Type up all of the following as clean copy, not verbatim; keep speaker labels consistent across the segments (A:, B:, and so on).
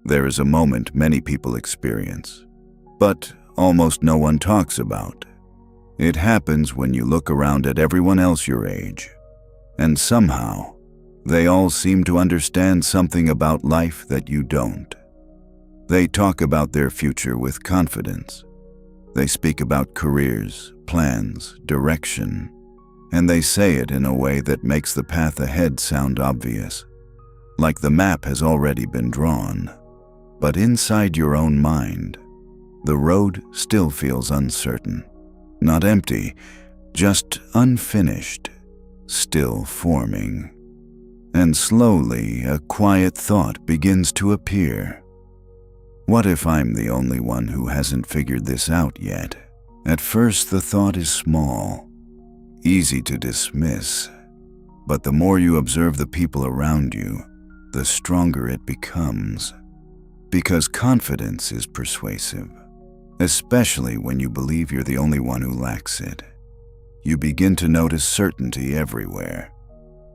A: There is a moment many people experience, but almost no one talks about. It happens when you look around at everyone else your age, and somehow, they all seem to understand something about life that you don't. They talk about their future with confidence. They speak about careers, plans, direction, and they say it in a way that makes the path ahead sound obvious, like the map has already been drawn. But inside your own mind, the road still feels uncertain. Not empty, just unfinished, still forming. And slowly, a quiet thought begins to appear. What if I'm the only one who hasn't figured this out yet? At first, the thought is small, easy to dismiss. But the more you observe the people around you, the stronger it becomes. Because confidence is persuasive, especially when you believe you're the only one who lacks it. You begin to notice certainty everywhere.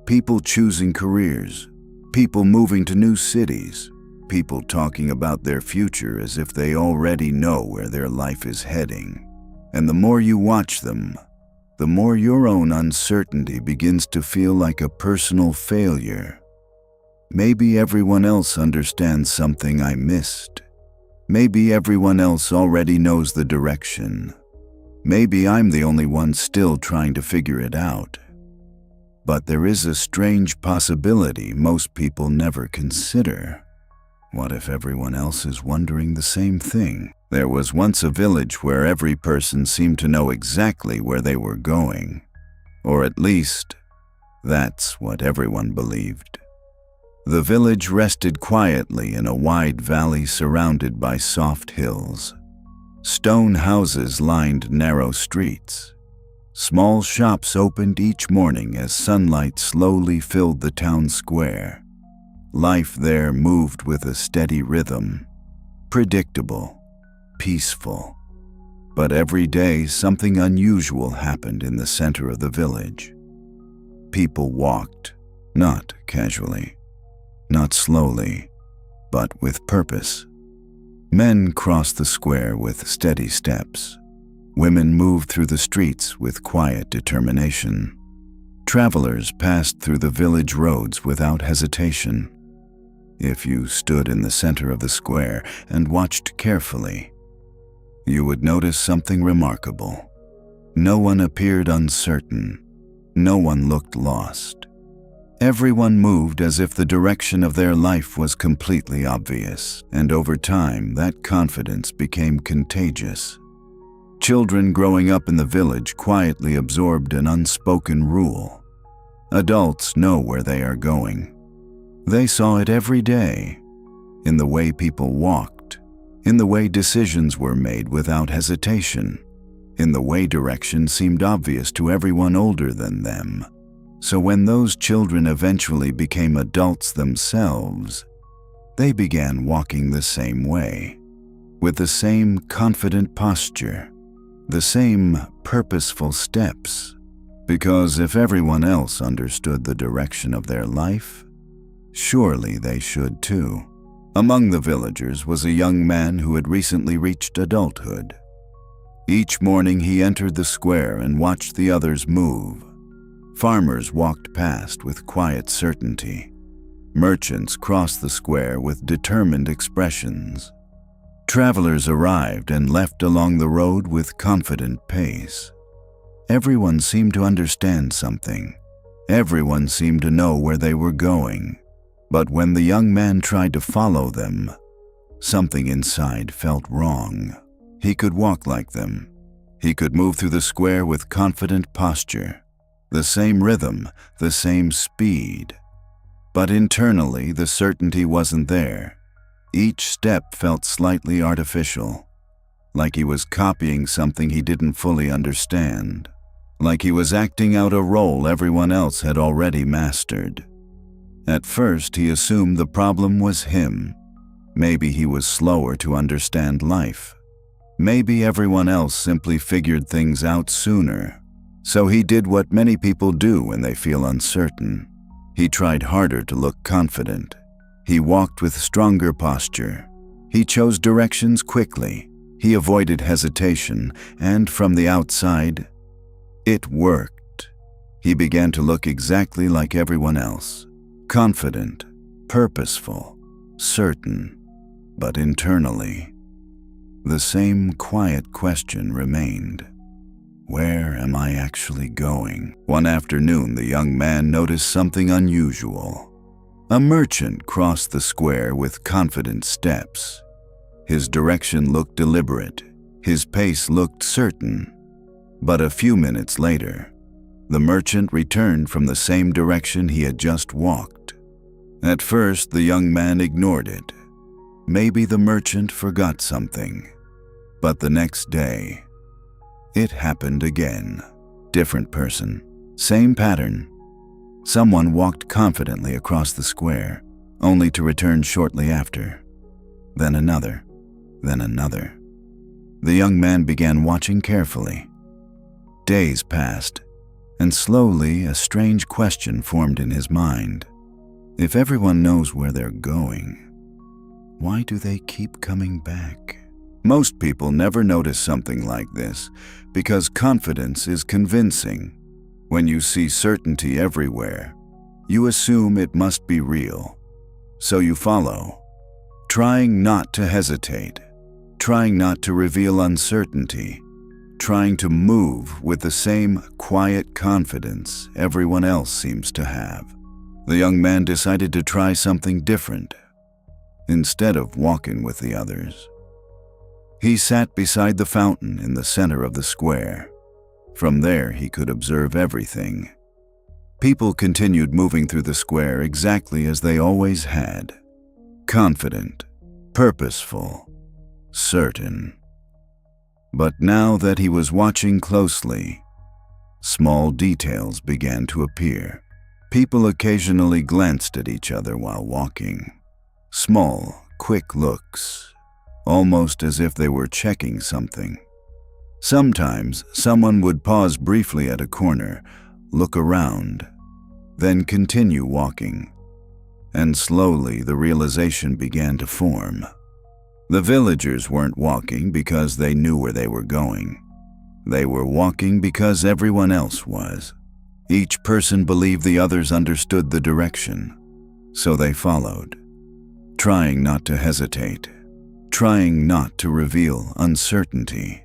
A: People choosing careers, people moving to new cities, people talking about their future as if they already know where their life is heading. And the more you watch them, the more your own uncertainty begins to feel like a personal failure. Maybe everyone else understands something I missed. Maybe everyone else already knows the direction. Maybe I'm the only one still trying to figure it out. But there is a strange possibility most people never consider. What if everyone else is wondering the same thing? There was once a village where every person seemed to know exactly where they were going. Or at least, that's what everyone believed. The village rested quietly in a wide valley surrounded by soft hills. Stone houses lined narrow streets. Small shops opened each morning as sunlight slowly filled the town square. Life there moved with a steady rhythm, predictable, peaceful. But every day something unusual happened in the center of the village. People walked, not casually. Not slowly, but with purpose. Men crossed the square with steady steps. Women moved through the streets with quiet determination. Travelers passed through the village roads without hesitation. If you stood in the center of the square and watched carefully, you would notice something remarkable. No one appeared uncertain. No one looked lost. Everyone moved as if the direction of their life was completely obvious, and over time, that confidence became contagious. Children growing up in the village quietly absorbed an unspoken rule. Adults know where they are going. They saw it every day, in the way people walked, in the way decisions were made without hesitation, in the way direction seemed obvious to everyone older than them. So when those children eventually became adults themselves, they began walking the same way, with the same confident posture, the same purposeful steps. Because if everyone else understood the direction of their life, surely they should too. Among the villagers was a young man who had recently reached adulthood. Each morning he entered the square and watched the others move. Farmers walked past with quiet certainty. Merchants crossed the square with determined expressions. Travelers arrived and left along the road with confident pace. Everyone seemed to understand something. Everyone seemed to know where they were going. But when the young man tried to follow them, something inside felt wrong. He could walk like them. He could move through the square with confident posture. The same rhythm, the same speed. But internally, the certainty wasn't there. Each step felt slightly artificial, like he was copying something he didn't fully understand, like he was acting out a role everyone else had already mastered. At first, he assumed the problem was him. Maybe he was slower to understand life. Maybe everyone else simply figured things out sooner. So he did what many people do when they feel uncertain. He tried harder to look confident. He walked with stronger posture. He chose directions quickly. He avoided hesitation, and from the outside, it worked. He began to look exactly like everyone else, confident, purposeful, certain, but internally, the same quiet question remained. Where am I actually going? One afternoon, the young man noticed something unusual. A merchant crossed the square with confident steps. His direction looked deliberate. His pace looked certain. But a few minutes later, the merchant returned from the same direction he had just walked. At first, the young man ignored it. Maybe the merchant forgot something. But the next day, it happened again. Different person, same pattern. Someone walked confidently across the square, only to return shortly after. Then another, then another. The young man began watching carefully. Days passed, and slowly a strange question formed in his mind. If everyone knows where they're going, why do they keep coming back? Most people never notice something like this because confidence is convincing. When you see certainty everywhere, you assume it must be real. So you follow, trying not to hesitate, trying not to reveal uncertainty, trying to move with the same quiet confidence everyone else seems to have. The young man decided to try something different. Instead of walking with the others, he sat beside the fountain in the center of the square. From there, he could observe everything. People continued moving through the square exactly as they always had. Confident, purposeful, certain. But now that he was watching closely, small details began to appear. People occasionally glanced at each other while walking. Small, quick looks, almost as if they were checking something. Sometimes someone would pause briefly at a corner, look around, then continue walking. And slowly the realization began to form. The villagers weren't walking because they knew where they were going. They were walking because everyone else was. Each person believed the others understood the direction, so they followed, trying not to hesitate, trying not to reveal uncertainty.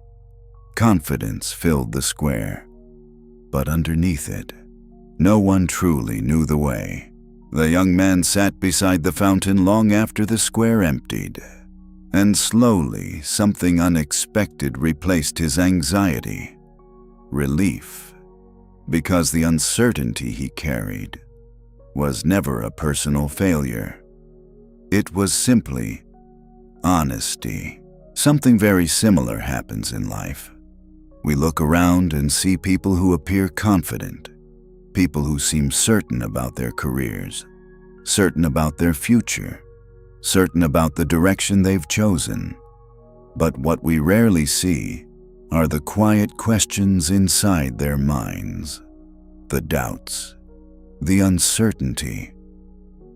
A: Confidence filled the square, but underneath it, no one truly knew the way. The young man sat beside the fountain long after the square emptied, and slowly something unexpected replaced his anxiety. Relief, because the uncertainty he carried was never a personal failure. It was simply honesty. Something very similar happens in life. We look around and see people who appear confident, people who seem certain about their careers, certain about their future, certain about the direction they've chosen. But what we rarely see are the quiet questions inside their minds, the doubts, the uncertainty,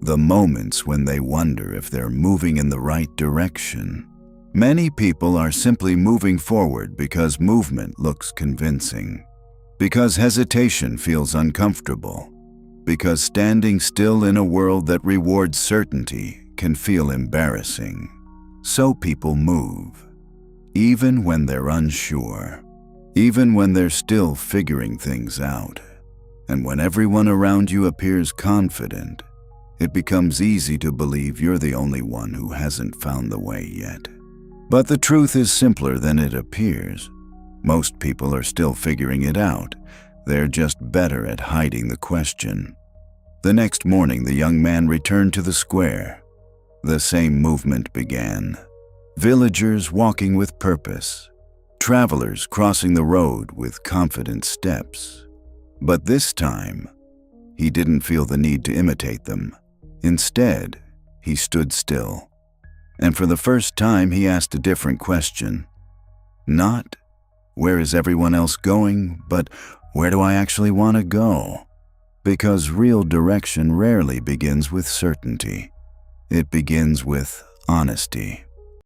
A: the moments when they wonder if they're moving in the right direction. Many people are simply moving forward because movement looks convincing, because hesitation feels uncomfortable, because standing still in a world that rewards certainty can feel embarrassing. So people move, even when they're unsure, even when they're still figuring things out. And when everyone around you appears confident, it becomes easy to believe you're the only one who hasn't found the way yet. But the truth is simpler than it appears. Most people are still figuring it out. They're just better at hiding the question. The next morning, the young man returned to the square. The same movement began. Villagers walking with purpose, travelers crossing the road with confident steps. But this time, he didn't feel the need to imitate them. Instead, he stood still. And for the first time, he asked a different question. Not, where is everyone else going, but where do I actually want to go? Because real direction rarely begins with certainty. It begins with honesty.